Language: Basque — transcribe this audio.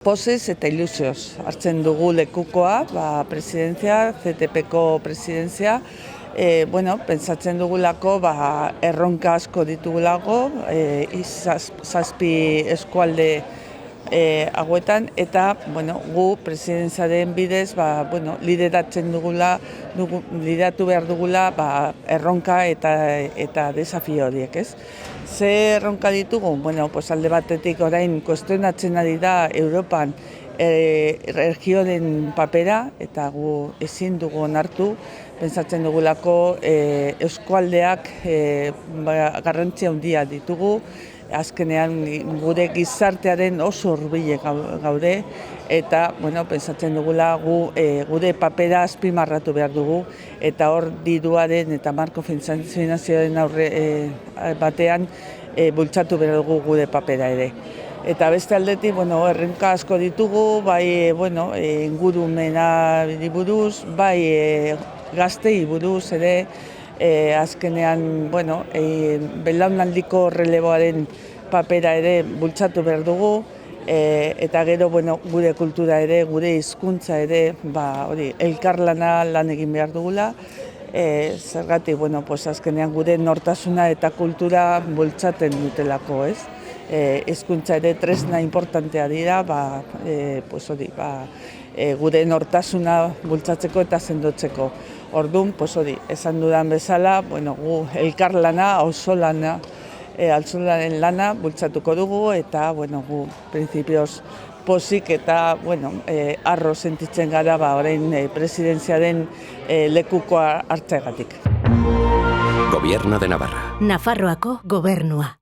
Pozez eta ilusioz hartzen dugu lekukoa, presidentzia, ZTPko presidentzia. Pentsatzen dugulako erronka asko ditugulako, zazpi eskualde hauetan, eta gu presidentziaren bidez lideratu behar dugula erronka eta desafio horiek, ez? Ze erronka ditugu? Alde batetik orain kuestionatzen ari da Europan regionen papera, eta gu ezin dugu onartu, pentsatzen dugulako eskualdeak garrantzia handia ditugu, azkenean gure gizartearen oso hurbile gaude, eta pentsatzen dugula gure papera azpimarratu behar dugu, eta hor diruaren eta marko finanzioaren batean bultzatu behar dugu gure papera ere. Eta beste aldetik, erronka asko ditugu, bai ingurumena buruz, bai gaztei buruz ere, azkenean belaunaldiko releboaren papera ere bultzatu behar dugu, eta gero gure kultura ere, gure hizkuntza ere, elkarlana lan egin behar dugula. Zergatik, azkenean gure nortasuna eta kultura bultzaten dutelako, ez? Hizkuntza ere tresna importantea dira, gure nortasuna bultzatzeko eta sendotzeko. Orduan, esan dudan bezala, gu elkarlana, auzolanaren lana bultzatuko dugu, eta gu printzipioz pozik eta harro sentitzen gara orain presidentziaren lekukoa hartzeagatik. Gobierno de Navarra. Nafarroako gobernua.